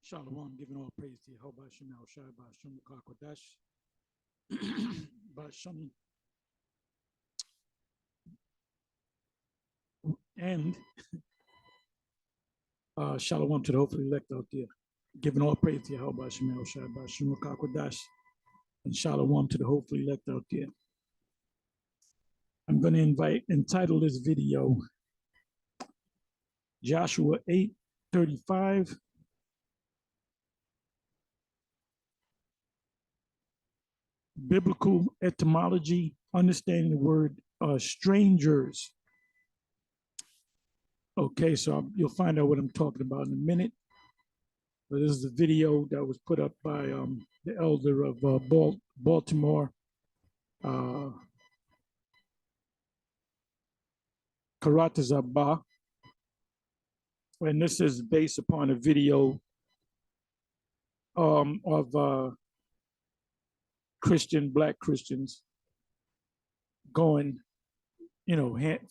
Shalom, giving all praise to Yehovah Shemel Shai Bashum Kakodash Bashum and Shalom to the hopefully elect out there. Giving all praise to Yehovah Shemel Shai Bashum Kakodash and Shalom to the hopefully elect out there. I'm going to entitle this video Joshua 8:35. Biblical etymology, understanding the word strangers. Okay, so you'll find out what I'm talking about in a minute. But this is a video that was put up by the elder of Baltimore, Karatazaba. And this is based upon a video of Black Christians going,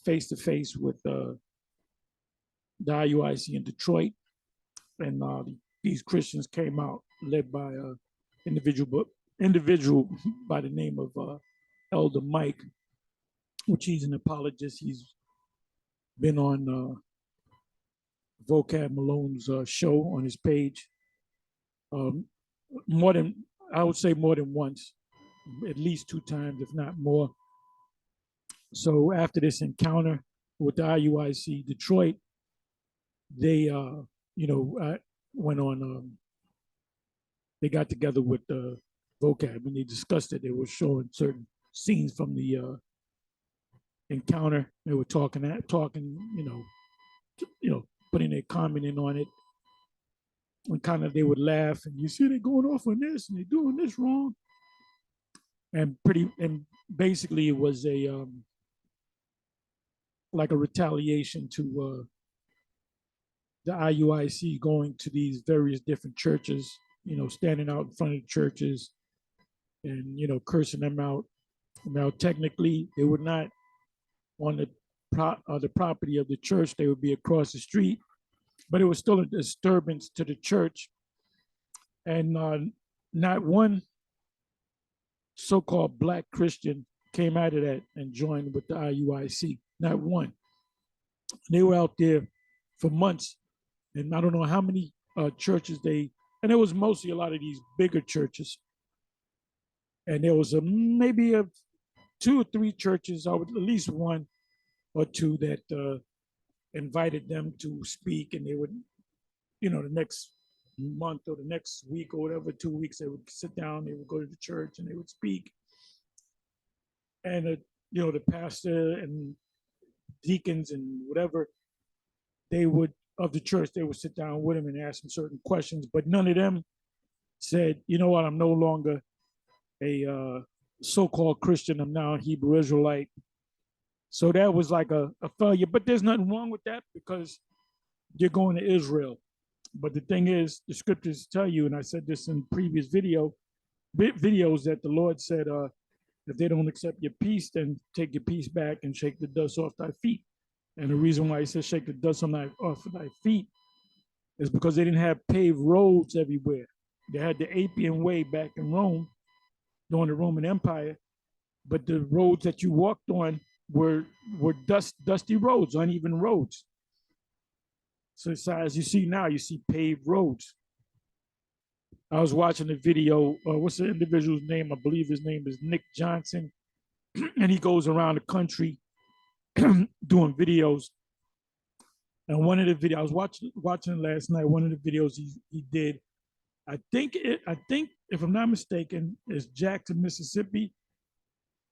face to face with the IUIC in Detroit. And these Christians came out led by an individual by the name of Elder Mike, which he's an apologist. He's been on Vocab Malone's show on his page more than once, at least 2 times, if not more. So after this encounter with the IUIC Detroit, they went on, they got together with the Vocab and they discussed it. They were showing certain scenes from the encounter. They were talking, putting their comment in on it. And kind of they would laugh and you see they're going off on this and they're doing this wrong. And basically it was like a retaliation to the IUIC going to these various different churches, standing out in front of the churches and, cursing them out. Now, technically, they were not on the property of the church. They would be across the street, but it was still a disturbance to the church. And not one so-called Black Christian came out of that and joined with the IUIC. Not one. They were out there for months. And I don't know how many churches and it was mostly a lot of these bigger churches. And there was maybe 2 or 3 churches, at least 1 or 2 that invited them to speak. And they would, the next month or the next week or whatever, 2 weeks, they would sit down, they would go to the church and they would speak. And, the pastor and deacons and whatever, of the church, they would sit down with him and ask him certain questions, but none of them said, you know what, I'm no longer a so-called Christian, I'm now a Hebrew Israelite. So that was like a failure, but there's nothing wrong with that because you're going to Israel. But the thing is, the scriptures tell you, and I said this in previous videos, that the Lord said, if they don't accept your peace, then take your peace back and shake the dust off thy feet. And the reason why he says shake the dust off of thy feet is because they didn't have paved roads everywhere. They had the Appian Way back in Rome during the Roman Empire, but the roads that you walked on were dusty roads, uneven roads. So as you see now, you see paved roads. I was watching a video, what's the individual's name? I believe his name is Nick Johnson, and he goes around the country doing videos. And one of the videos I was watching last night, one of the videos he did, I think if I'm not mistaken, is Jackson, Mississippi.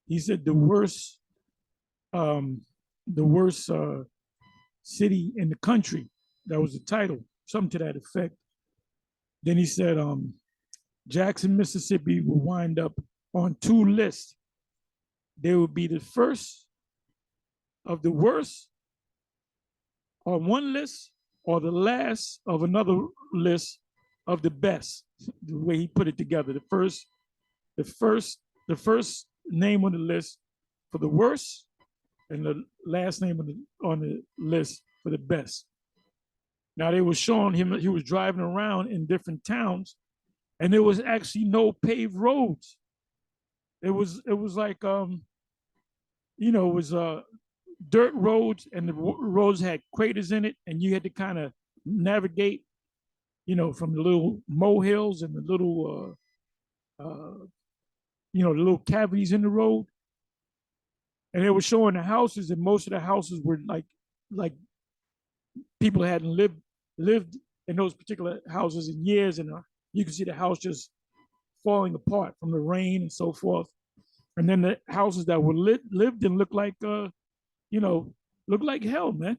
He said the worst city in the country. That was the title, something to that effect. Then he said Jackson, Mississippi will wind up on 2 lists. There would be the first of the worst on one list, or the last of another list of the best. The way he put it together, the first name on the list for the worst, and the last name on the list for the best. Now they were showing him that he was driving around in different towns, and there was actually no paved roads. It was like it was dirt roads, and the roads had craters in it, and you had to kind of navigate, from the little molehills and the little the little cavities in the road. And they were showing the houses, and most of the houses were like people hadn't lived in those particular houses in years, and you could see the house just falling apart from the rain and so forth. And then the houses that were lived in looked like you know looked like hell, man.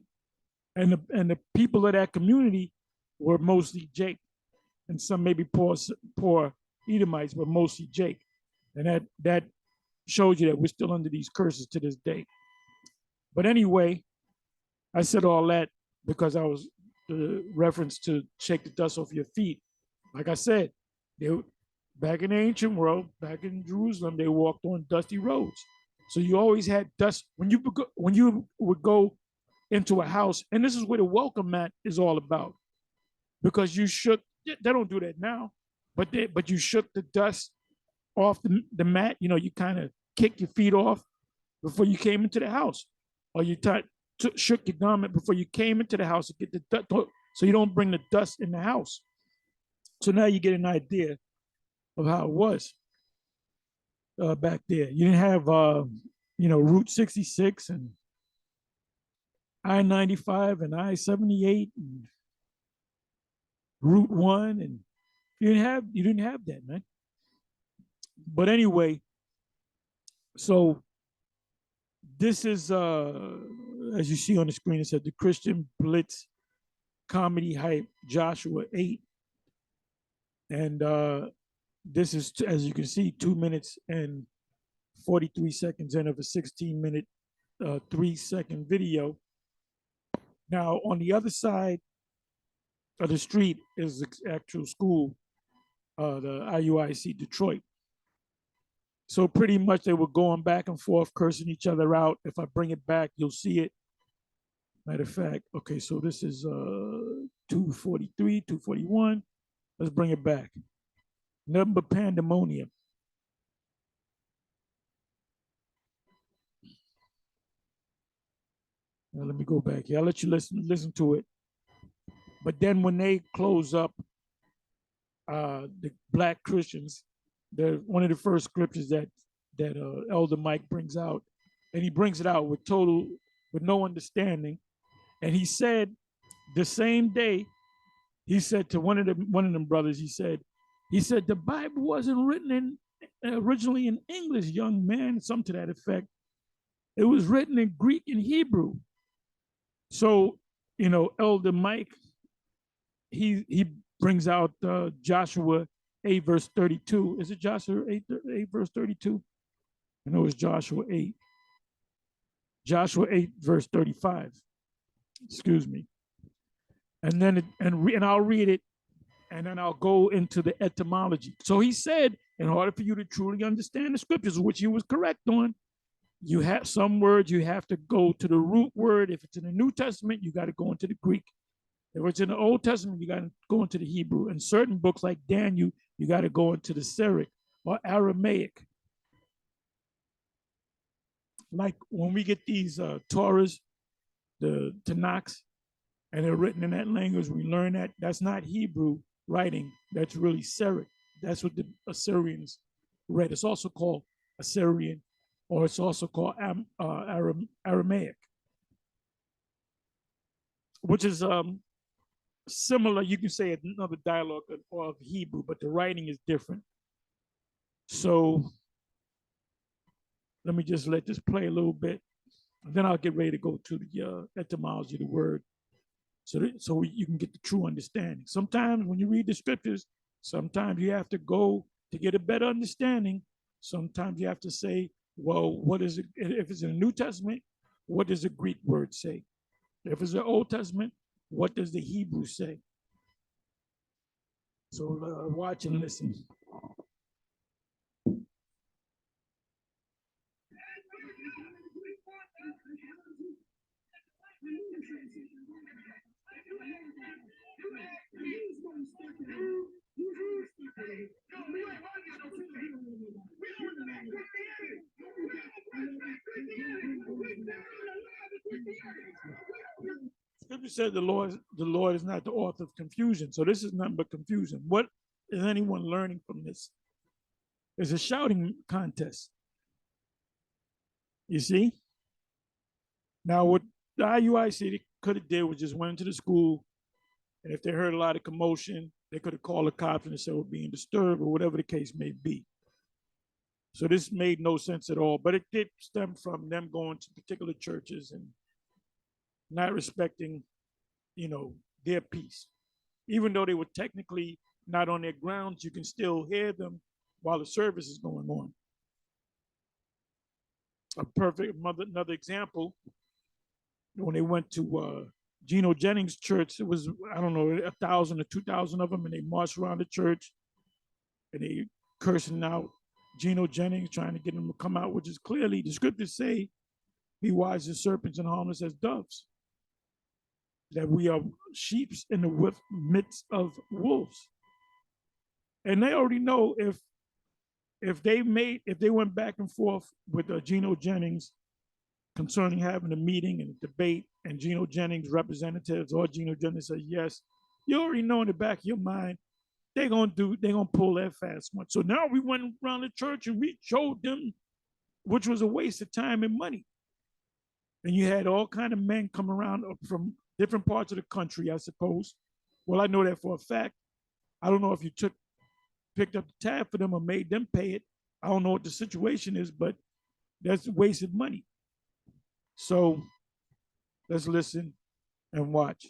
And the people of that community were mostly Jake, and some maybe poor Edomites, but mostly Jake. And that shows you that we're still under these curses to this day. But anyway, I said all that because I was the reference to shake the dust off your feet. Like I said, they back in the ancient world, back in Jerusalem, they walked on dusty roads. So you always had dust when you would go into a house, and this is where the welcome mat is all about, because you shook. They don't do that now, but you shook the dust off the mat. You kind of kick your feet off before you came into the house, or you shook your garment before you came into the house to get the dust, so you don't bring the dust in the house. So now you get an idea of how it was back there. You didn't have Route 66 and I-95 and I-78 and Route 1, and you didn't have that, man. But anyway, so this is as you see on the screen, it said the Christian Blitz comedy hype Joshua 8. And this is, as you can see, 2 minutes and 43 seconds in of a 16-minute 3-second video. Now on the other side of the street is the actual school, the IUIC Detroit. So pretty much they were going back and forth, cursing each other out. If I bring it back, you'll see it. Matter of fact, okay, so this is 243, 241. Let's bring it back. Nothing but pandemonium. Now let me go back here. I'll let you listen to it. But then when they close up, the black Christians, one of the first scriptures that Elder Mike brings out, and he brings it out with no understanding. And he said the same day, he said to one of them brothers, he said the Bible wasn't written originally in English, young man, something to that effect. It was written in Greek and Hebrew. So, Elder Mike, he brings out Joshua 8 verse 32. Is it Joshua 8 verse 32? I know it's Joshua 8. Joshua 8 verse 35. Excuse me. And then and I'll read it, and then I'll go into the etymology. So he said, in order for you to truly understand the scriptures, which he was correct on, you have some words you have to go to the root word. If it's in the New Testament, you got to go into the Greek. If it's in the Old Testament, you got to go into the Hebrew. In certain books like Daniel, you got to go into the Syriac or Aramaic. Like when we get these Torahs, the Tanakhs, and they're written in that language, we learn that that's not Hebrew writing. That's really Syriac. That's what the Assyrians read. It's also called Assyrian, or it's also called Aramaic, which is similar. You can say another dialogue of Hebrew, but the writing is different. So let me just let this play a little bit, and then I'll get ready to go to the etymology of the word, so you can get the true understanding. Sometimes when you read the scriptures, sometimes you have to go to get a better understanding. Sometimes you have to say, well, what is it? If it's in the New Testament, what does the Greek word say? If it's the Old Testament, what does the Hebrew say? So watch and listen. Scripture said the Lord is not the author of confusion. So this is nothing but confusion. What is anyone learning from this? It's a shouting contest. You see? Now, what the IUIC could have did was just went into the school, and if they heard a lot of commotion, they could have called the cops and said we're being disturbed or whatever the case may be. So this made no sense at all. But it did stem from them going to particular churches and not respecting, their peace. Even though they were technically not on their grounds, you can still hear them while the service is going on. Another example, when they went to Geno Jennings' church, it was, I don't know, 1,000 or 2,000 of them, and they marched around the church and they cursing out Geno Jennings, trying to get him to come out, which is clearly, the scriptures say, be wise as serpents and harmless as doves. That we are sheep in the midst of wolves. And they already know if they went back and forth with Geno Jennings concerning having a meeting and a debate, and Geno Jennings representatives or Geno Jennings said yes, you already know in the back of your mind they're gonna pull that fast one. So now we went around the church and we showed them, which was a waste of time and money. And you had all kind of men come around from different parts of the country, I suppose. Well, I know that for a fact. I don't know if you picked up the tab for them or made them pay it. I don't know what the situation is, but that's wasted money. So let's listen and watch.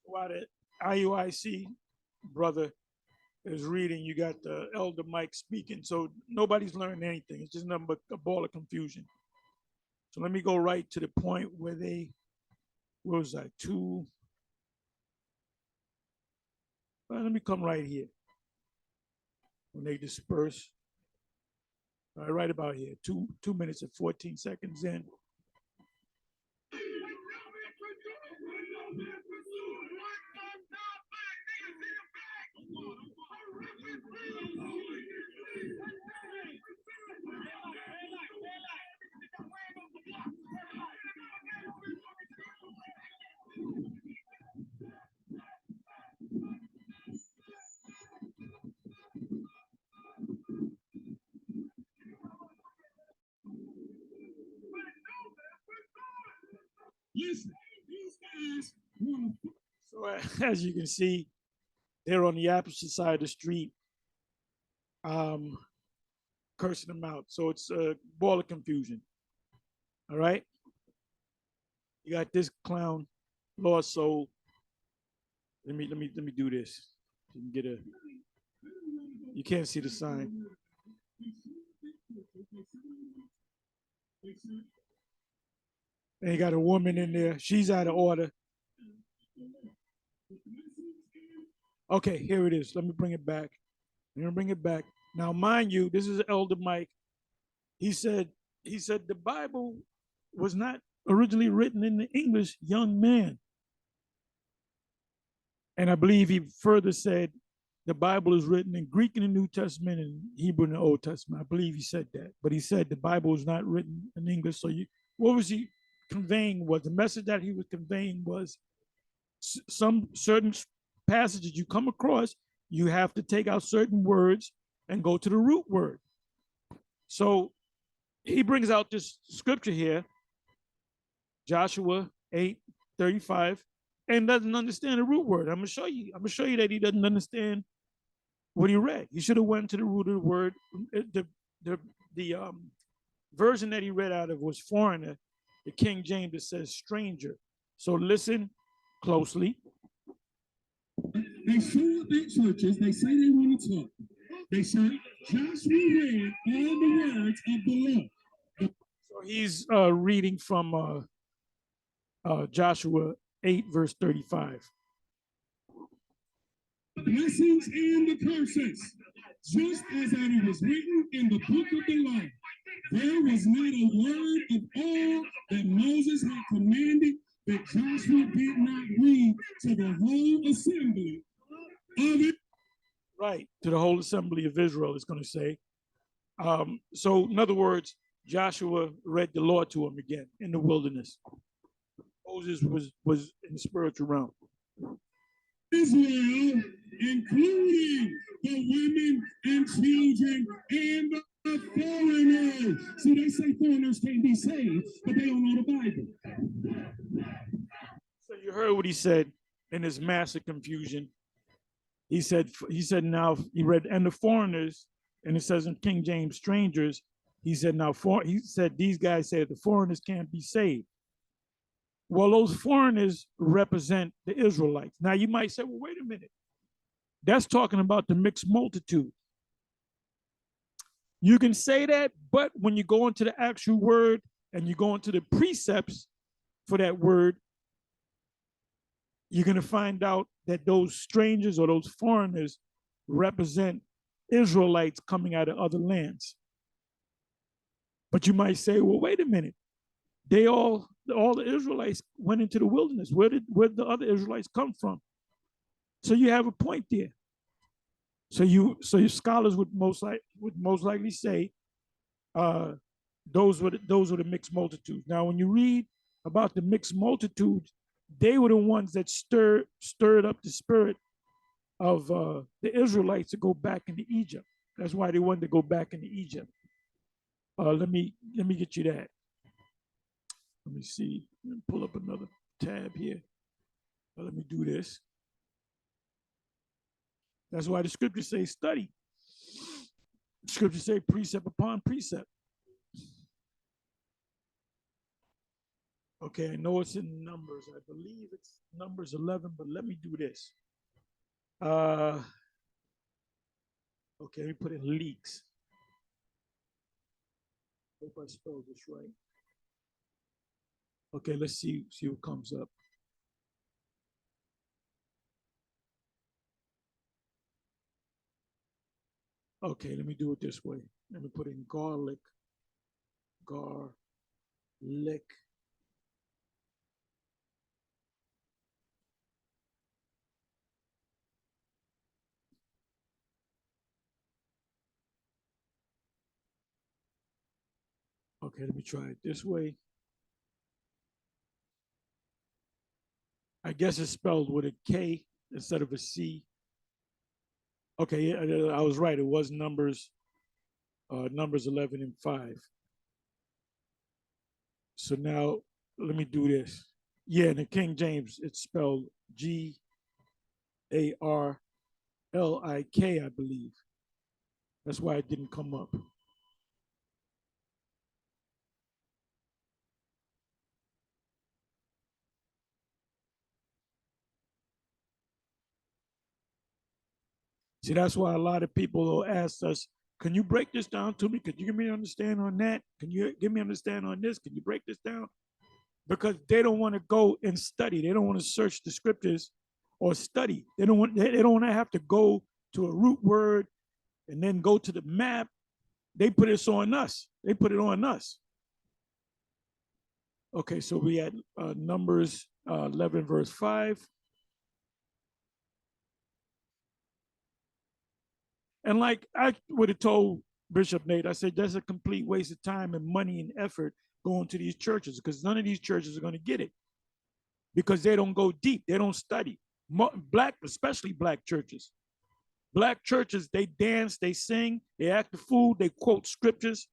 While the IUIC brother is reading, you got the elder Mike speaking. So nobody's learning anything. It's just nothing but a ball of confusion. So let me go right to the point where where was I? Let me come right here. When they disperse. Right about here, 2 minutes and 14 seconds in. So as you can see, they're on the opposite side of the street, cursing them out. So it's a ball of confusion. All right. You got this clown, lost soul. Let me do this. You can get you can't see the sign. And you got a woman in there. She's out of order. Okay, here it is. Let me bring it back. Now, mind you, this is Elder Mike. He said the Bible was not originally written in the English, young man. And I believe he further said the Bible is written in Greek in the New Testament and Hebrew in the Old Testament. I believe he said that. But he said the Bible was not written in English. So what was he conveying? Was the message that he was conveying was some certain passages you come across, you have to take out certain words and go to the root word. So he brings out this scripture here, Joshua 8:35, and doesn't understand the root word. I'm gonna show you that he doesn't understand what he read. He should have went to the root of the word. The version that he read out of was foreigner, the King James that says stranger. So listen closely. They show up at churches, they say they want to talk. They said Joshua read all the words of the law. So he's reading from Joshua 8, verse 35. Blessings and the curses, just as that it was written in the book of the law. There was not a word of all that Moses had commanded that Joshua did not read to the whole assembly of it. Right, to the whole assembly of Israel, is going to say. So, in other words, Joshua read the law to him again in the wilderness. Moses was in the spiritual realm. Israel, including the women and children and the foreigners. See, they say foreigners can't be saved, but they don't know the Bible. So you heard what he said in his massive confusion. He said now he read and the foreigners, and it says in King James strangers. He said he said these guys said the foreigners can't be saved. Well, those foreigners represent the Israelites. Now you might say, well, wait a minute. That's talking about the mixed multitude. You can say that, but when you go into the actual word and you go into the precepts for that word, you're going to find out that those strangers or those foreigners represent Israelites coming out of other lands. But you might say, well, wait a minute. All the Israelites went into the wilderness. Where did the other Israelites come from? So you have a point there. So your scholars would most likely say those were the mixed multitudes. Now, when you read about the mixed multitudes, they were the ones that stirred up the spirit of the Israelites to go back into Egypt. That's why they wanted to go back into Egypt. Let me get you that. Let me see. Let me pull up another tab here. Let me do this. That's why the scriptures say study. The scriptures say precept upon precept. Okay, I know it's in Numbers. I believe it's Numbers 11, but let me do this. Okay, let me put in leaks. Hope I spelled this right. Okay, let's see what comes up. Okay, let me do it this way. Let me put in garlic. Okay, let me try it this way. I guess it's spelled with a K instead of a C. Okay, I was right. It was Numbers 11 and 5. So now let me do this. Yeah, in the King James, it's spelled Garlik, I believe. That's why it didn't come up. See, that's why a lot of people will ask us, can you break this down to me? Could you give me an understanding on that? Can you give me an understanding on this? Can you break this down? Because they don't want to go and study. They don't want to search the scriptures or study. They don't want to have to go to a root word and then go to the map. They put it on us. They put it on us. Okay, so we had Numbers 11, verse 5. And like I would have told Bishop Nate, I said, that's a complete waste of time and money and effort going to these churches because none of these churches are going to get it because they don't go deep. They don't study. Especially black churches. Black churches, they dance, they sing, they act the fool, they quote scriptures.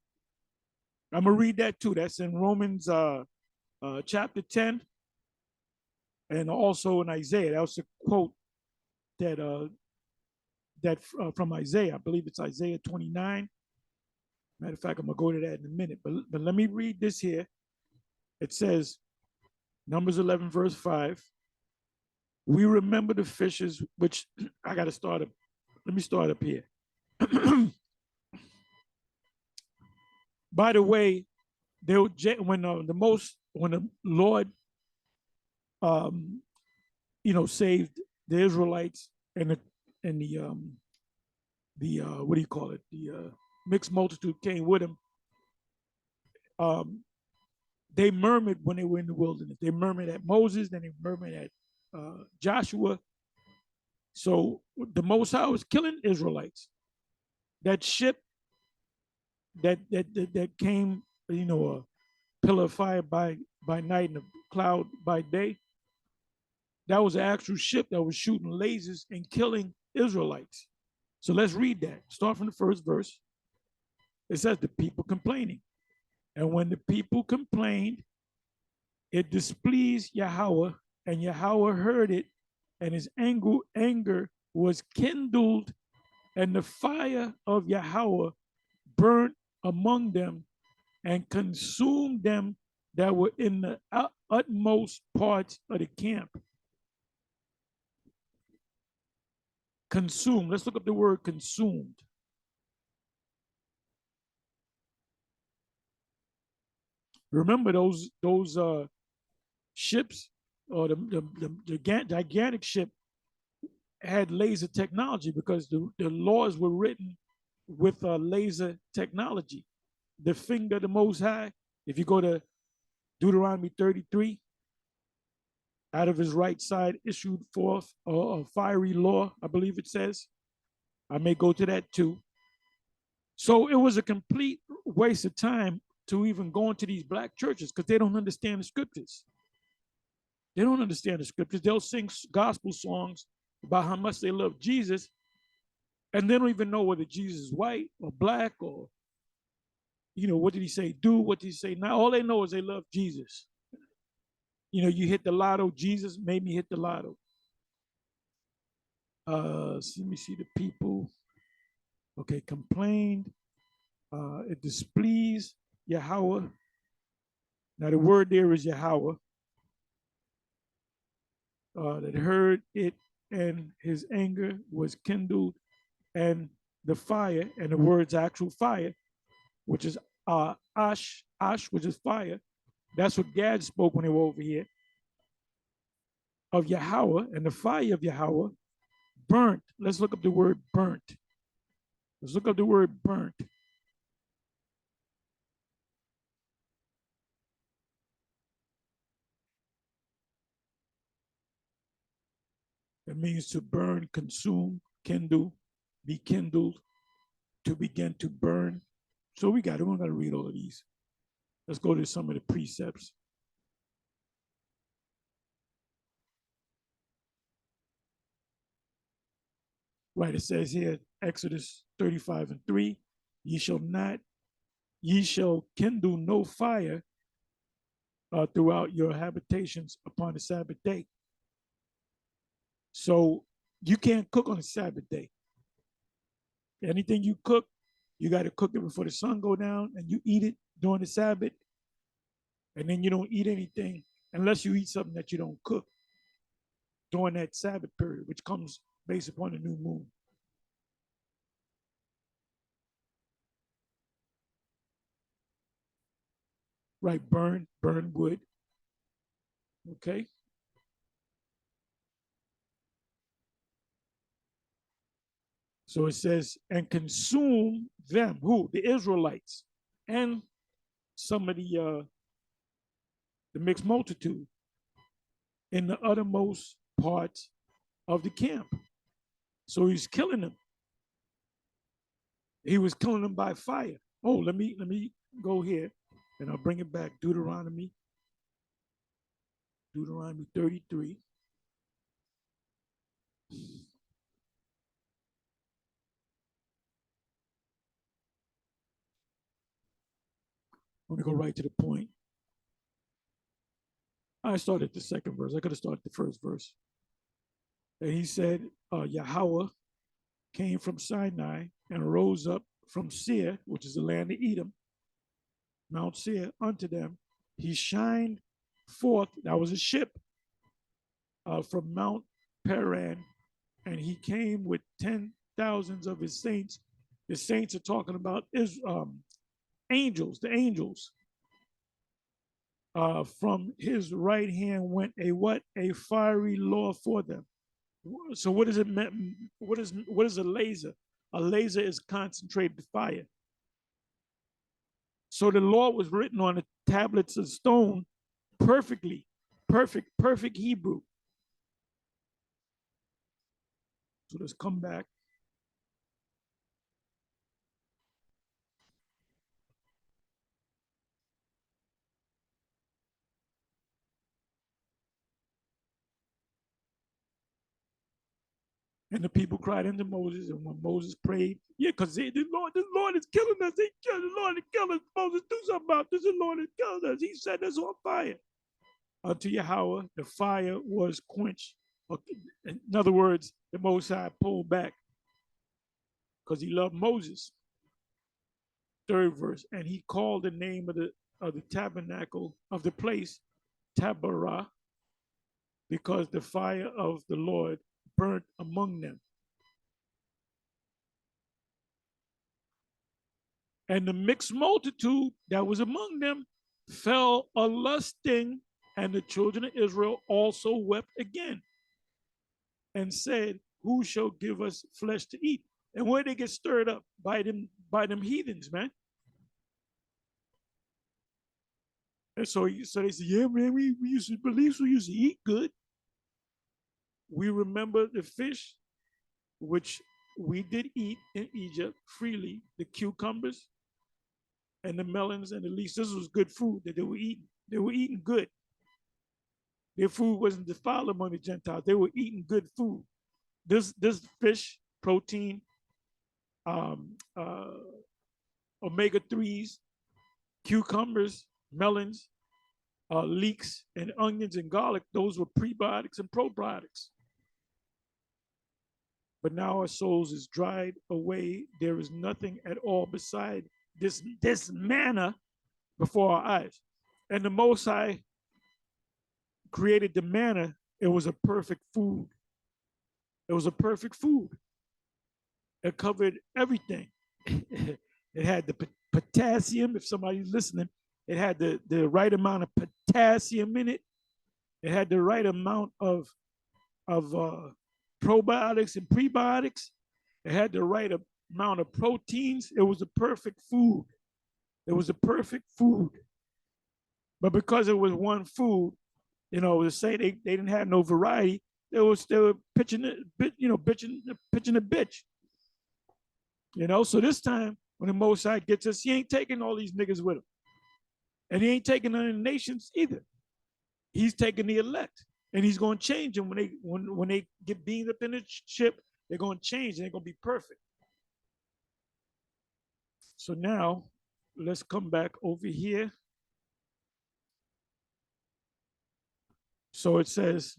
I'm going to read that too. That's in Romans chapter 10 and also in Isaiah. That was a quote that from Isaiah. I believe it's Isaiah 29. Matter of fact, I'm going to go to that in a minute. But let me read this here. It says, Numbers 11, verse 5. We remember the fishes, which I got to start up. Let me start up here. By the way, they were, when when the Lord, um, saved the Israelites and the what do you call it? The mixed multitude came with him. Um, they murmured when they were in the wilderness. They murmured at Moses, then they murmured at Joshua. So the Most High was killing Israelites. That ship that came, a pillar of fire by night and a cloud by day. That was an actual ship that was shooting lasers and killing Israelites. So let's read that. Start from the first verse. It says the people complaining. And when the people complained, it displeased Yahweh, and Yahweh heard it, and his anger was kindled, and the fire of Yahweh burnt among them and consumed them that were in the utmost parts of the camp. Consumed. Let's look up the word consumed. Remember those ships, or the gigantic ship, had laser technology because the laws were written with laser technology. The finger of the Most High. If you go to Deuteronomy 33, out of his right side issued forth a fiery law, I believe it says. I may go to that too. So it was a complete waste of time to even go into these black churches because they don't understand the scriptures. They don't understand the scriptures. They'll sing gospel songs about how much they love Jesus, and they don't even know whether Jesus is white or black or, what did he say do? What did he say now? All they know is they love Jesus. You hit the lotto, Jesus made me hit the lotto. So let me see the people. Okay, complained. It displeased Yahweh. Now the word there is Yahweh. That heard it, and his anger was kindled, and the fire, and the word's actual fire, which is ash, which is fire. That's what Gad spoke when they were over here. Of Yahweh, and the fire of Yahweh burnt. Let's look up the word burnt. Let's look up the word burnt. It means to burn, consume, kindle, be kindled, to begin to burn. So we got it. We're not going to read all of these. Let's go to some of the precepts. Right, it says here, Exodus 35:3, ye shall kindle no fire throughout your habitations upon the Sabbath day. So you can't cook on the Sabbath day. Anything you cook, you got to cook it before the sun go down, and you eat it during the Sabbath, and then you don't eat anything unless you eat something that you don't cook during that Sabbath period, which comes based upon the new moon. Right, burn wood. Okay. So it says, and consume them. Who? The Israelites and some of the mixed multitude in the uttermost parts of the camp. So he's killing them. He was killing them by fire. Oh, let me go here, and I'll bring it back. Deuteronomy 33. I'm gonna go right to the point. I started the second verse. I could have started the first verse. And he said, Yahweh came from Sinai and rose up from Seir, which is the land of Edom, Mount Seir, unto them. He shined forth, that was a ship, from Mount Paran, and he came with 10,000s of his saints The saints are talking about angels, the angels. From his right hand went a what? A fiery law for them. So what does it mean? What is a laser? A laser is concentrated fire. So the law was written on the tablets of stone perfectly, perfect Hebrew. So let's come back. And the people cried unto Moses, and when Moses prayed, yeah, because this Lord is killing us. The Lord is killing us. Moses, do something about this. The Lord is killing us. He set us on fire. Unto Yahweh, the fire was quenched. In other words, the Most High pulled back because he loved Moses. Third verse, and he called the name of the tabernacle of the place Taberah, because the fire of the Lord burnt among them. And the mixed multitude that was among them fell a lusting, and the children of Israel also wept again and said, who shall give us flesh to eat? And where they get stirred up by them heathens, man. And so they said, yeah, man, we used to believe, so we used to eat good. We remember the fish which we did eat in Egypt freely, the cucumbers and the melons and the leeks. This was good food that they were eating. They were eating good. Their food wasn't defiled among the Gentiles. They were eating good food. This fish, protein, um, uh, omega 3s, cucumbers, melons, leeks, and onions and garlic, those were prebiotics and probiotics. But now our souls is dried away. There is nothing at all beside this manna before our eyes. And the Most High created the manna. It was a perfect food. It was a perfect food. It covered everything. It had the potassium. If somebody's listening, it had the right amount of potassium in it. It had the right amount of probiotics and prebiotics. It had the right amount of proteins. It was a perfect food. It was a perfect food. But because it was one food, to say they didn't have no variety, they were pitching it, pitching a bitch. So this time when the Most High gets us, he ain't taking all these niggas with him. And he ain't taking none of the nations either. He's taking the elect. And he's going to change them when they get beamed up in the ship. They're going to change and they're going to be perfect. So now let's come back over here. So it says,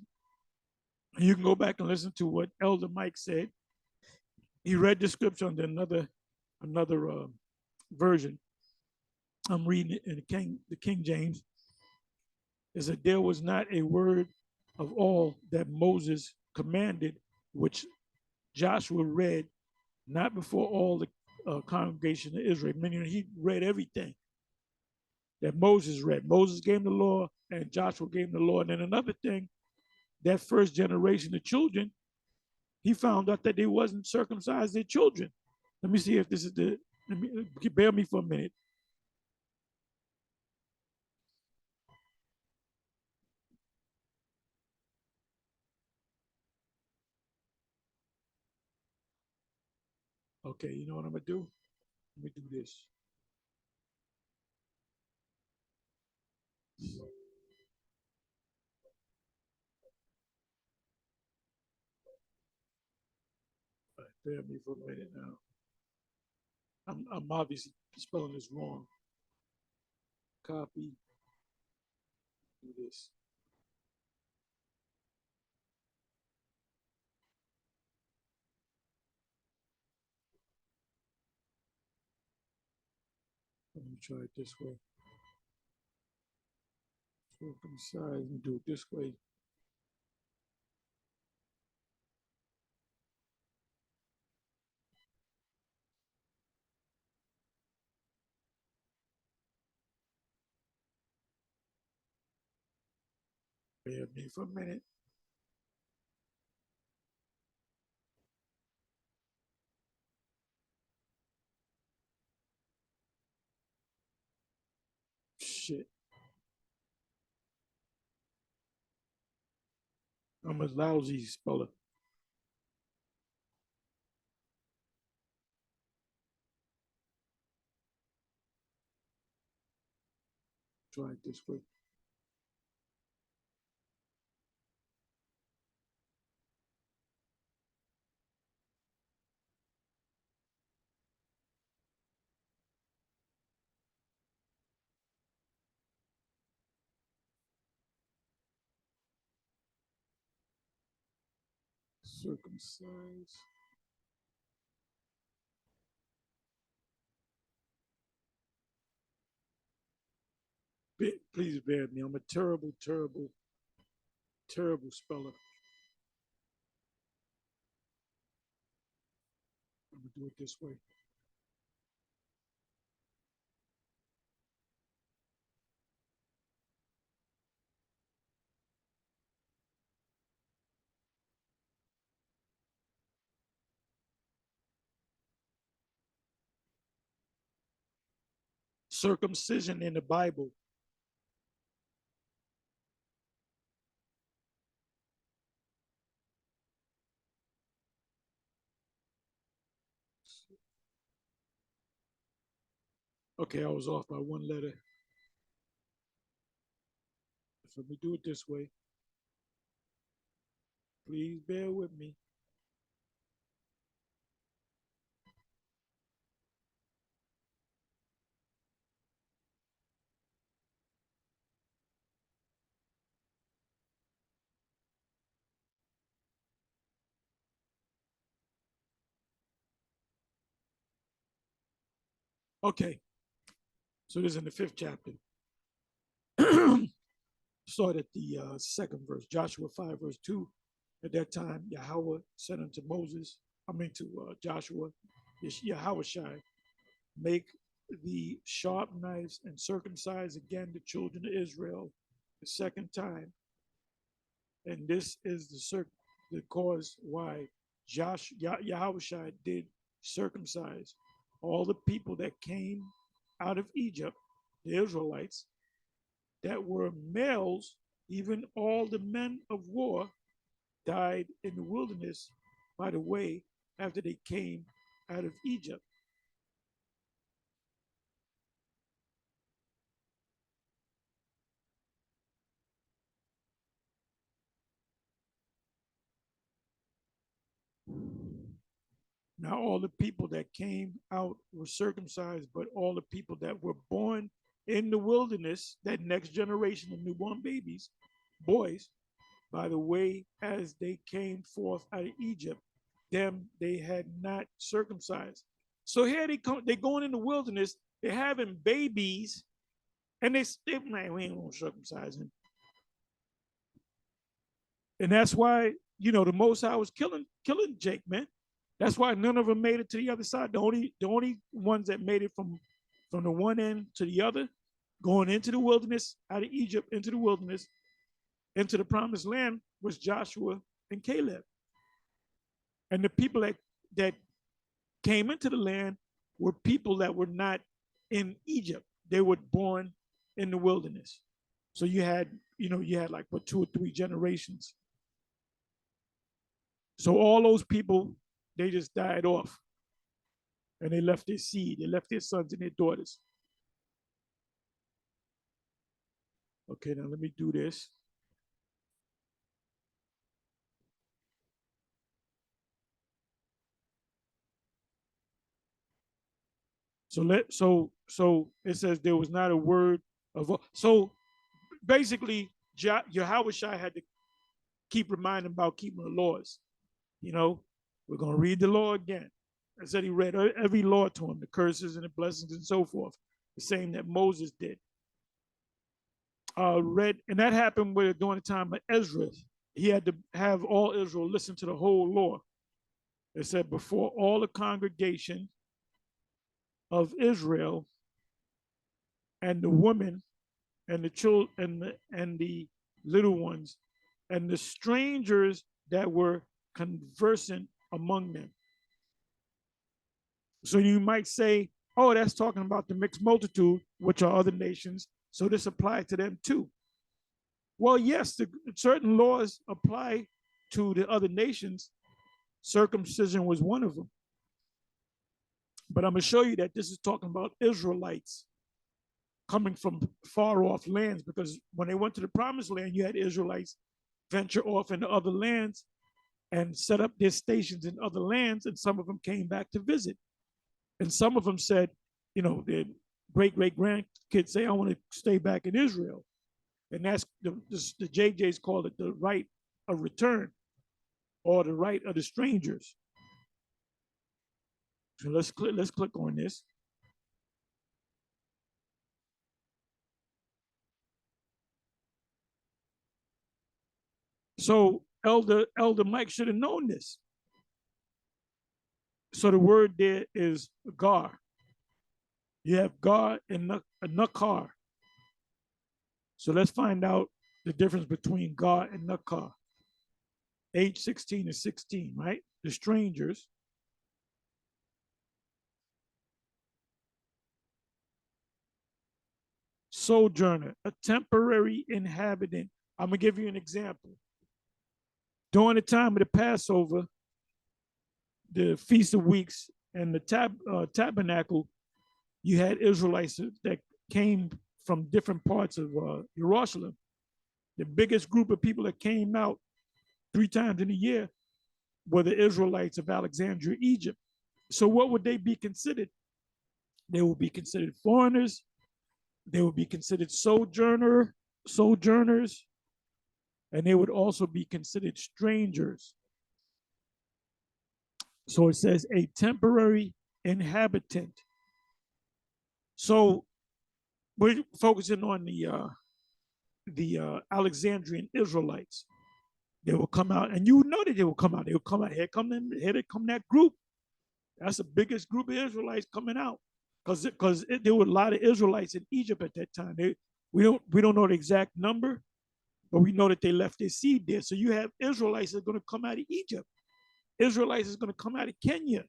you can go back and listen to what Elder Mike said. He read the scripture under another version. I'm reading it in the King James. It said, there was not a word of all that Moses commanded, which Joshua read, not before all the congregation of Israel. Meaning he read everything that Moses read. Moses gave him the law, and Joshua gave him the law. And then another thing, that first generation of children, he found out that they wasn't circumcised their children. Let me see if this is bear me for a minute. Okay, you know what I'm gonna do? Let me do this. All right, bear me for a minute now. I'm obviously spelling this wrong. Copy. Do this. Let me try it this way. Circumcise and do it this way. Bear with me for a minute. Shit. I'm a lousy speller. Try it this way. Circumcise. Please bear with me. I'm a terrible, terrible, terrible speller. I'm gonna do it this way. Circumcision in the Bible. Okay, I was off by one letter. So let me do it this way. Please bear with me. Okay, so this is in the 5th chapter. Start at the 2nd verse, Joshua 5, verse 2. At that time, Yahweh said unto Moses, to Joshua, Yahweh Shai, make the sharp knives and circumcise again the children of Israel the second time. And this is the cause why Yahweh Shai did circumcise all the people that came out of Egypt, the Israelites, that were males, even all the men of war died in the wilderness by the way after they came out of Egypt. Now, all the people that came out were circumcised, but all the people that were born in the wilderness, that next generation of newborn babies, boys, by the way as they came forth out of Egypt, them they had not circumcised. So here they going in the wilderness, they're having babies, and they man, we ain't gonna circumcise him. And that's why, the Most High was killing Jake, man. That's why none of them made it to the other side. The only ones that made it from the one end to the other, going into the wilderness, out of Egypt, into the wilderness, into the promised land, was Joshua and Caleb. And the people that came into the land were people that were not in Egypt. They were born in the wilderness. So you had like what 2 or 3 generations. So all those people, they just died off, and they left their seed. They left their sons and their daughters. Okay, now let me do this. So it says there was not a word of so basically Yahweh Shai had to keep reminding about keeping the laws. We're gonna read the law again. I said he read every law to him, the curses and the blessings and so forth, the same that Moses did. Read, and that happened during the time of Ezra. He had to have all Israel listen to the whole law. It said before all the congregation of Israel, and the women and the children and the little ones, and the strangers that were conversant among them. So you might say, oh, that's talking about the mixed multitude, which are other nations. So this applies to them too. Well, yes, certain laws apply to the other nations. Circumcision was one of them. But I'm going to show you that this is talking about Israelites coming from far off lands, because when they went to the promised land, you had Israelites venture off into other lands and set up their stations in other lands, and some of them came back to visit. And some of them said, their great great grandkids say, I want to stay back in Israel. And that's the JJs call it the right of return, or the right of the strangers. So let's click on this. So Elder Mike should have known this. So the word there is gar. You have gar and nakar. So let's find out the difference between gar and nakar. Age 16 and 16, right? The strangers. Sojourner, a temporary inhabitant. I'm going to give you an example. During the time of the Passover, the Feast of Weeks, and the tabernacle, you had Israelites that came from different parts of Jerusalem. The biggest group of people that came out 3 times in a year were the Israelites of Alexandria, Egypt. So what would they be considered? They would be considered foreigners. They would be considered sojourners, and they would also be considered strangers. So it says a temporary inhabitant. So we're focusing on the Alexandrian Israelites. They will come out, and you know that they will come out. They will come out. Here come that group. That's the biggest group of Israelites coming out, because there were a lot of Israelites in Egypt at that time. We don't know the exact number, but we know that they left their seed there. So you have Israelites that are going to come out of Egypt. Israelites is going to come out of Kenya.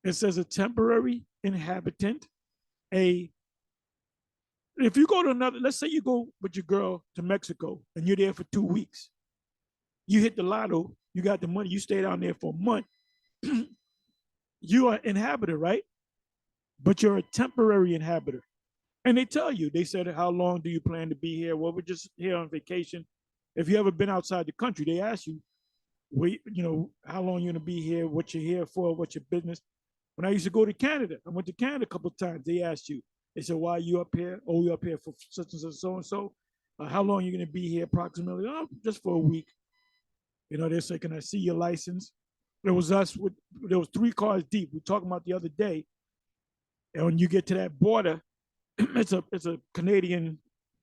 It says a temporary inhabitant. If you go to let's say you go with your girl to Mexico and you're there for 2 weeks. You hit the lotto, you got the money, you stay down there for a month. You are an inhabitor, right? But you're a temporary inhabitor. And they tell you, they said, how long do you plan to be here? Well, we're just here on vacation. If you ever been outside the country, they ask you, how long you're going to be here, what you're here for, what's your business. When I used to go to Canada, I went to Canada a couple of times. They asked you, they said, why are you up here? Oh, you're up here for such and such, so and so. How long are you going to be here approximately? Oh, just for a week. They say, can I see your license? There was 3 cars deep. We were talking about the other day. And when you get to that border, it's a Canadian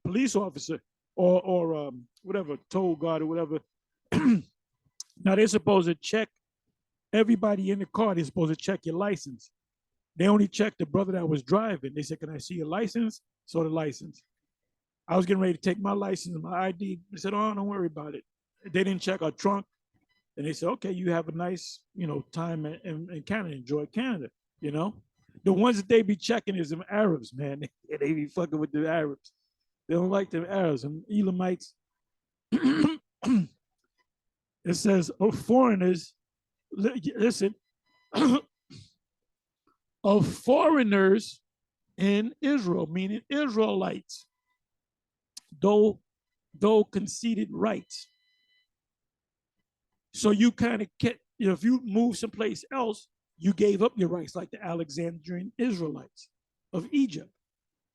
police officer or whatever, toll guard or whatever. Now they're supposed to check everybody in the car. They're supposed to check your license. They only checked the brother that was driving. They said, can I see your license? So the license. I was getting ready to take my license and my ID. They said, oh, don't worry about it. They didn't check our trunk. And they said, okay, you have a nice, time in Canada. Enjoy Canada, The ones that they be checking is them Arabs, man. They be fucking with the Arabs. They don't like them Arabs, them Elamites. It says, of foreigners, listen, of foreigners in Israel, meaning Israelites, though conceded rights. So you kind of get, if you move someplace else, you gave up your rights, like the Alexandrian Israelites of Egypt.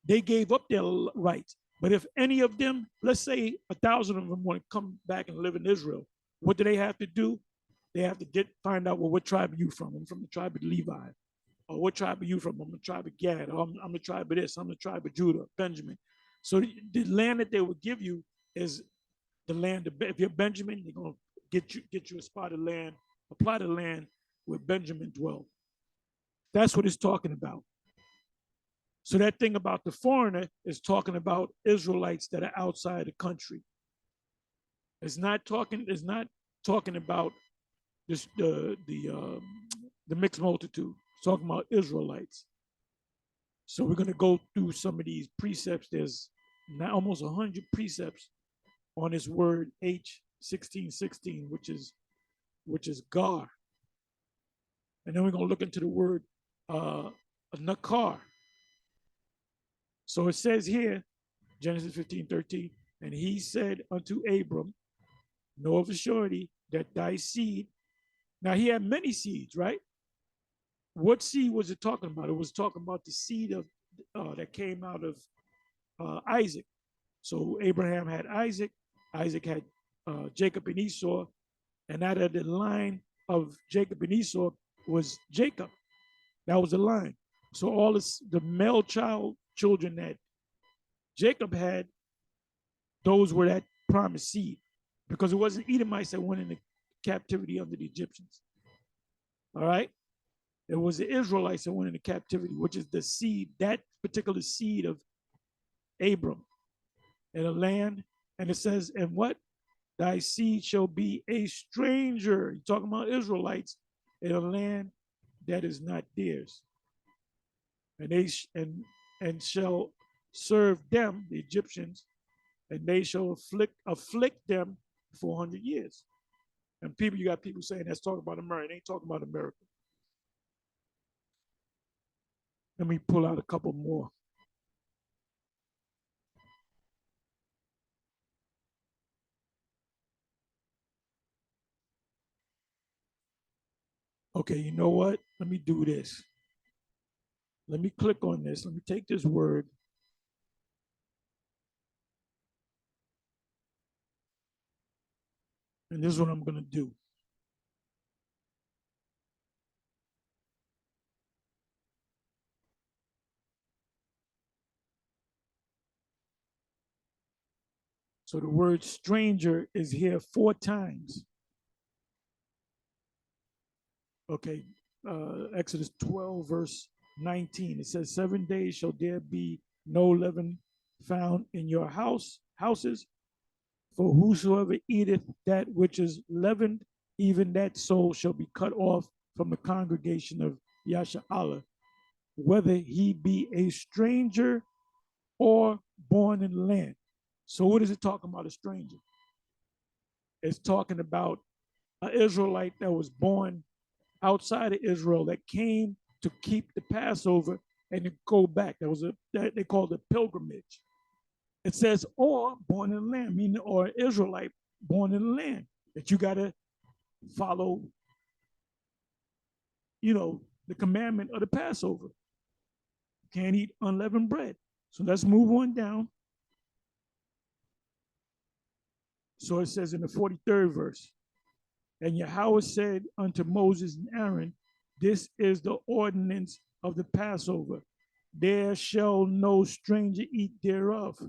They gave up their rights. But if any of them, let's say 1,000 of them want to come back and live in Israel, what do they have to do? They have to find out, well, what tribe are you from? I'm from the tribe of Levi. Or what tribe are you from? I'm the tribe of Gad. Or I'm the tribe of this. I'm the tribe of Judah, Benjamin. So the land that they would give you is the land. If you're Benjamin, they're going to get you a spot of land, a plot of land where Benjamin dwelled. That's what it's talking about. So that thing about the foreigner is talking about Israelites that are outside the country. It's not talking about this the mixed multitude. It's talking about Israelites. So we're going to go through some of these precepts. There's now almost 100 precepts on this word H1616, which is gar. And then we're going to look into the word nakar. So it says here, Genesis 15:13, and he said unto Abram, know of a surety that thy seed. Now he had many seeds, right? What seed was it talking about? It was talking about the seed of that came out of Isaac. So Abraham had Isaac. Isaac had Jacob and Esau, and out of the line of Jacob and Esau was Jacob. That was the line. So all the male children that Jacob had, those were that promised seed, because it wasn't Edomites that went into captivity under the Egyptians. All right, it was the Israelites that went into captivity, which is the seed, that particular seed of Abram, in a land. And it says, and what? Thy seed shall be a stranger. You're talking about Israelites in a land that is not theirs. And they and shall serve them, the Egyptians, and they shall afflict them 400 years. And you got people saying that's talking about America. They ain't talking about America. Let me pull out a couple more. Okay, you know what? Let me do this. Let me click on this. Let me take this word. And this is what I'm going to do. So the word stranger is here 4 times. Okay, Exodus 12, verse 19. It says, 7 days shall there be no leaven found in your houses, for whosoever eateth that which is leavened, even that soul shall be cut off from the congregation of Yasha'Allah, whether he be a stranger or born in the land. So what is it talking about, a stranger? It's talking about an Israelite that was born outside of Israel that came to keep the Passover and to go back. That they called it pilgrimage. It says, or born in the land, meaning, or Israelite born in the land, that you got to follow, the commandment of the Passover. You can't eat unleavened bread. So let's move on down. So it says in the 43rd verse, and Yahweh said unto Moses and Aaron, this is the ordinance of the Passover. There shall no stranger eat thereof.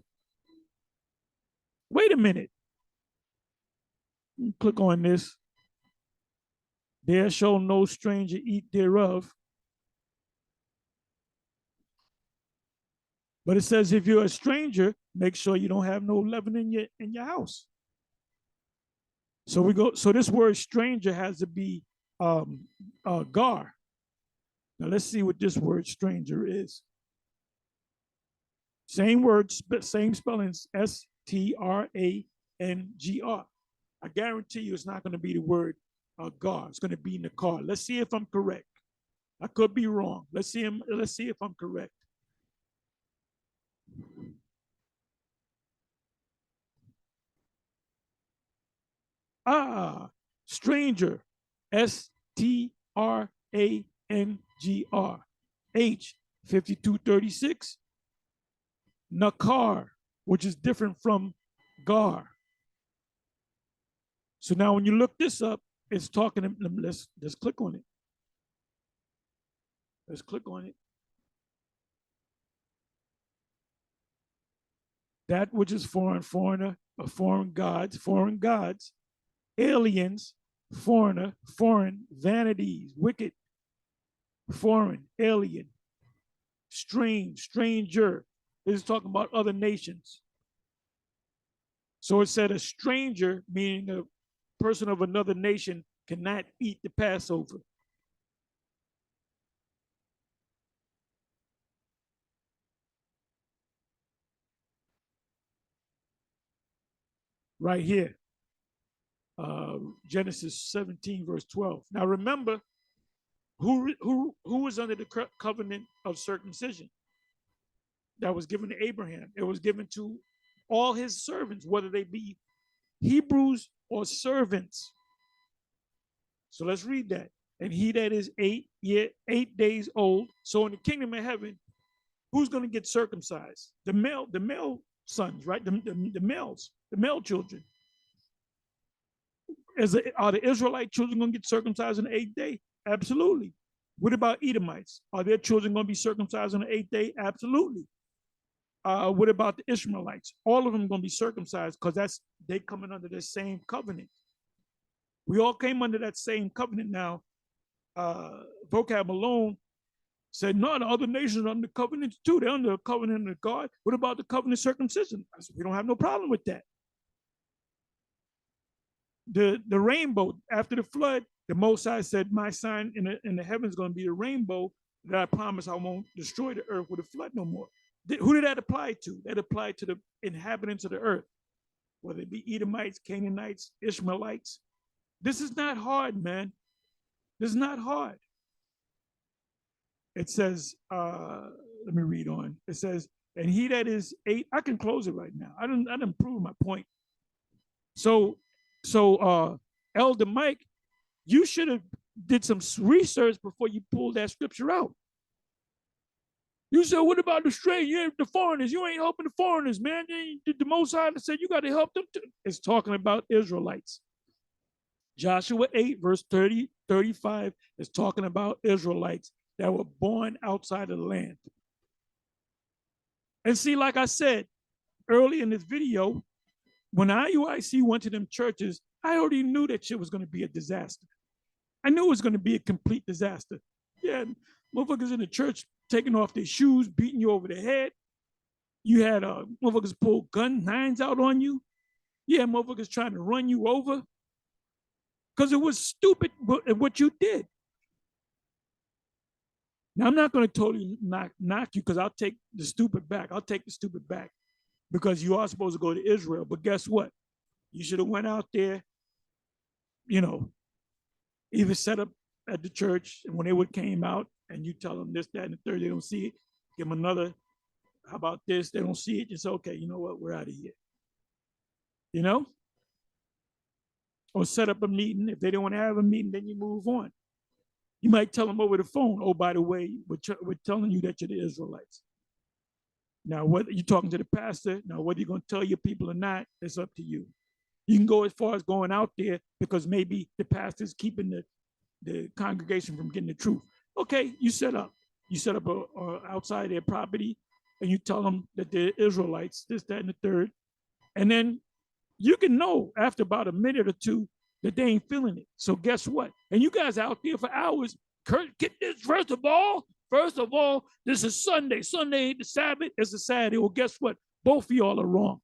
Wait a minute. Click on this. There shall no stranger eat thereof. But it says if you're a stranger, make sure you don't have no leaven in your house. So this word stranger has to be gar. Now let's see what this word stranger is. Same word, same spellings, Stranger. I guarantee you it's not going to be the word gar. It's going to be in the car. Let's see if I'm correct. I could be wrong. Let's see if I'm correct. Stranger, Stranger, H 5236, nakar, which is different from gar. So now when you look this up, it's talking, let's click on it. Let's click on it. That which is foreigner, foreign gods, aliens, foreign, vanities, wicked, foreign, alien. stranger. This is talking about other nations. So it said a stranger, meaning a person of another nation, cannot eat the Passover. Right here, Genesis 17, verse 12. Now remember, who was under the covenant of circumcision that was given to Abraham? It was given to all his servants, whether they be Hebrews or servants. So let's read that. And he that is 8 days old. So in the kingdom of heaven, who's going to get circumcised? The male sons, right? The males, the male children. Are the Israelite children going to get circumcised on the 8th day? Absolutely. What about Edomites? Are their children going to be circumcised on the 8th day? Absolutely. What about the Ishmaelites? All of them going to be circumcised because they coming under the same covenant. We all came under that same covenant. Now, Vocab Malone said, no, the other nations are under covenant too. They're under a covenant of God. What about the covenant circumcision? I said, we don't have no problem with that. The rainbow, after the flood, the Most High said, my sign in the heavens is going to be the rainbow that I promise I won't destroy the earth with a flood no more. Who did that apply to? That applied to the inhabitants of the earth, whether it be Edomites, Canaanites, Ishmaelites. This is not hard, man. This is not hard. It says, let me read on. It says, and he that is 8, I can close it right now. I didn't prove my point. So Elder Mike, you should have did some research before you pulled that scripture out. You said, what about the stranger? You ain't the foreigners. You ain't helping the foreigners, man. The Most High said you got to help them too. It's talking about Israelites. Joshua 8, verse 30, 35 is talking about Israelites that were born outside of the land. And see, like I said early in this video, when IUIC went to them churches, I already knew that shit was going to be a disaster. I knew it was going to be a complete disaster. Yeah, motherfuckers in the church taking off their shoes, beating you over the head. You had motherfuckers pull gun nines out on you. Yeah, motherfuckers trying to run you over. Because it was stupid what you did. Now, I'm not going to totally knock you because I'll take the stupid back. I'll take the stupid back because you are supposed to go to Israel. But guess what? You should have went out there, either set up at the church, and when they would came out and you tell them this, that, and the third, they don't see it, give them another, how about this? They don't see it. Just okay, you know what? We're out of here. Or set up a meeting. If they don't want to have a meeting, then you move on. You might tell them over the phone, oh, by the way, we're telling you that you're the Israelites. Now, whether you're talking to the pastor, now whether you're going to tell your people or not, it's up to you. You can go as far as going out there because maybe the pastor's keeping the congregation from getting the truth. Okay, you set up outside their property and you tell them that they're Israelites, this, that, and the third. And then you can know after about a minute or two that they ain't feeling it. So guess what? And you guys out there for hours, Kurt, get this. First of all, this is Sunday. Sunday ain't the Sabbath, it's a Saturday. Well, guess what? Both of y'all are wrong.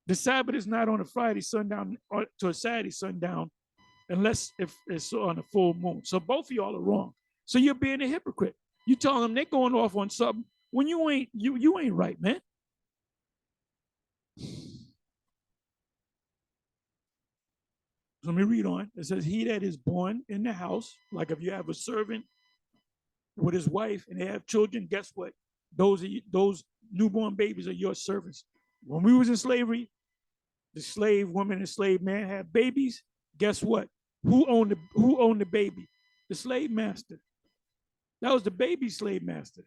The Sabbath is not on a Friday sundown or to a Saturday sundown unless if it's on a full moon. So both of y'all are wrong. So you're being a hypocrite. You telling them they're going off on something when you ain't right, man. Let me read on. It says, he that is born in the house, like if you have a servant with his wife and they have children, guess what? Those newborn babies are your servants. When we was in slavery, the slave woman and slave man had babies. Guess what? Who owned the baby? The slave master. That was the baby slave master.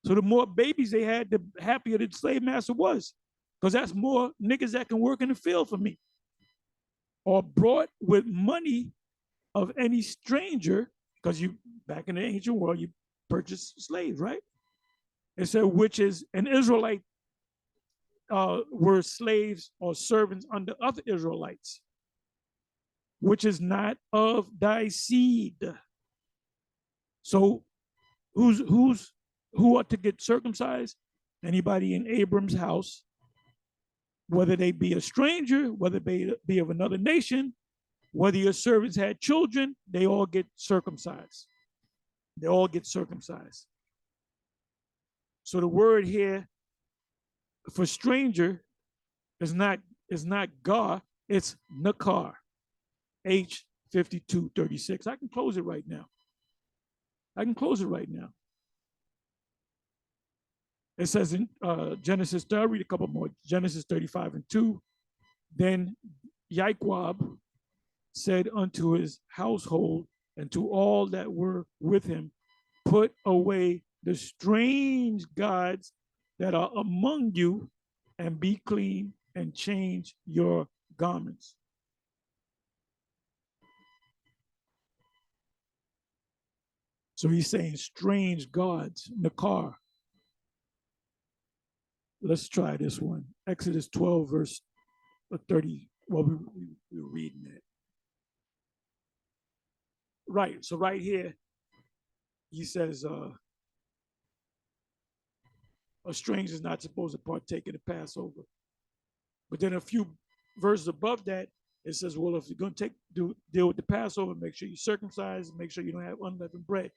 So the more babies they had, the happier the slave master was. Because that's more niggas that can work in the field for me. Or brought with money of any stranger, because you back in the ancient world, you purchased slaves, right? It said, which is an Israelite were slaves or servants under other Israelites, which is not of thy seed. So who ought to get circumcised? Anybody in Abram's house, whether they be a stranger, whether they be of another nation, whether your servants had children, they all get circumcised. They all get circumcised. So the word here for stranger is not gar, it's nakar, H5236. I can close it right now. I can close it right now. It says in Genesis, I'll read a couple more. Genesis 35:2. Then Yaquab said unto his household and to all that were with him, put away the strange gods that are among you and be clean and change your garments. So he's saying strange gods, nakar. Let's try this one. Exodus 12, verse 30. Well, we're reading it. Right. So right here, he says, a stranger is not supposed to partake in the Passover. But then a few verses above that, it says, well, if you're going to deal with the Passover, make sure you circumcise, make sure you don't have unleavened bread.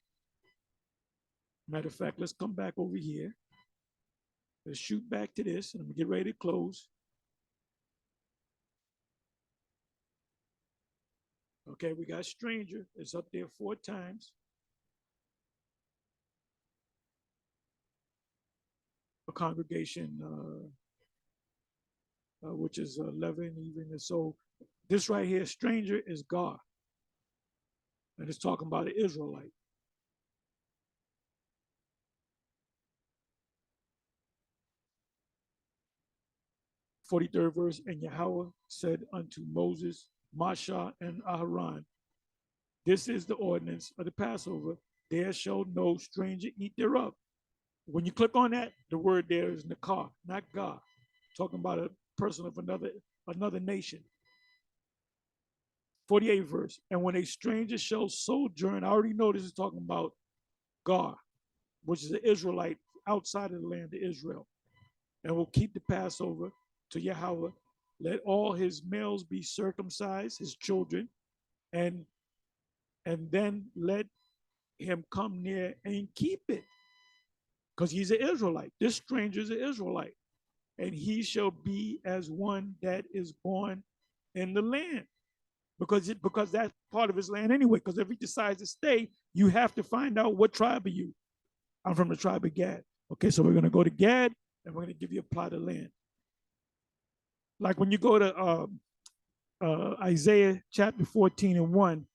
Matter of fact, let's come back over here. Let's shoot back to this, and I'm going to get ready to close. Okay, we got stranger. It's up there 4 times. A congregation, which is 11 even. And so this right here, stranger, is God. And it's talking about an Israelite. "43rd verse, and Yahweh said unto Moses, Masha, and Aharon, this is the ordinance of the Passover. There shall no stranger eat thereof." When you click on that, the word there is nakar, not God. Talking about a person of another nation. 48th verse, and when a stranger shall sojourn, I already know this is talking about God, which is an Israelite outside of the land of Israel, and will keep the Passover to Yahweh. Let all his males be circumcised, his children, and then let him come near and keep it. Because he's an Israelite. This stranger is an Israelite. And he shall be as one that is born in the land. Because that's part of his land anyway. Because if he decides to stay, you have to find out what tribe are you. I'm from the tribe of Gad. Okay, so we're going to go to Gad, and we're going to give you a plot of land. Like when you go to Isaiah chapter 14:1,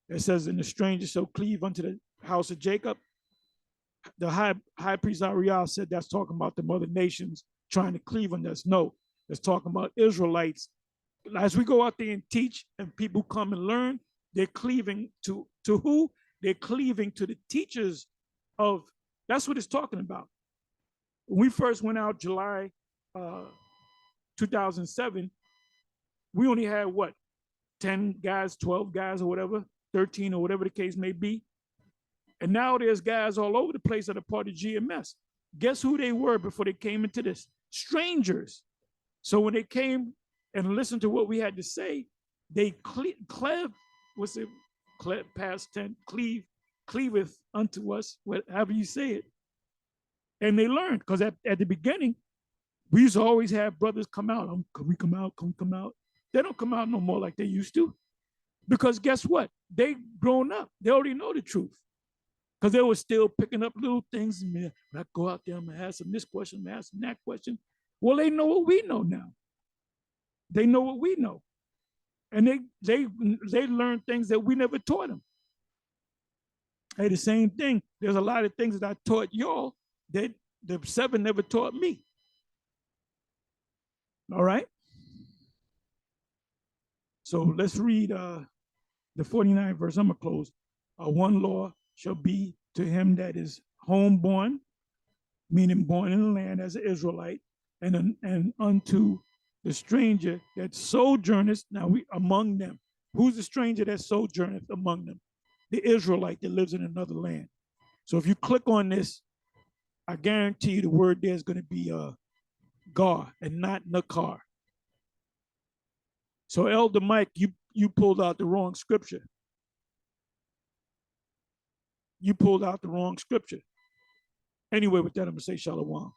it says, and the stranger shall cleave unto the house of Jacob. The high priest Ariel said that's talking about the other nations trying to cleave on us. No, it's talking about Israelites. As we go out there and teach and people come and learn, they're cleaving to who? They're cleaving to the teachers of, that's what it's talking about. When we first went out July 2007, we only had what, 10 guys, 12 guys or whatever, 13 or whatever the case may be. And now there's guys all over the place that are part of GMS. Guess who they were before they came into this? Strangers. So when they came and listened to what we had to say, they past tense, cleaveth unto us, whatever you say it. And they learned, because at the beginning, we used to always have brothers come out. Can we come out? Can we come out? They don't come out no more like they used to. Because guess what? They grown up. They already know the truth. Because they were still picking up little things. And when I go out there, I'm going to ask them this question, I'm going to ask them that question. Well, they know what we know now. They know what we know. And they learn things that we never taught them. Hey, the same thing. There's a lot of things that I taught y'all that the 7 never taught me. All right? So let's read the 49th verse. I'm going to close. One law shall be to him that is homeborn, meaning born in the land as an Israelite, and unto the stranger that sojourneth, now we among them. Who's the stranger that sojourneth among them? The Israelite that lives in another land. So if you click on this, I guarantee you the word there is going to be gar and not nakar. So Elder Mike, you pulled out the wrong scripture. You pulled out the wrong scripture. Anyway, with that, I'm going to say shalom.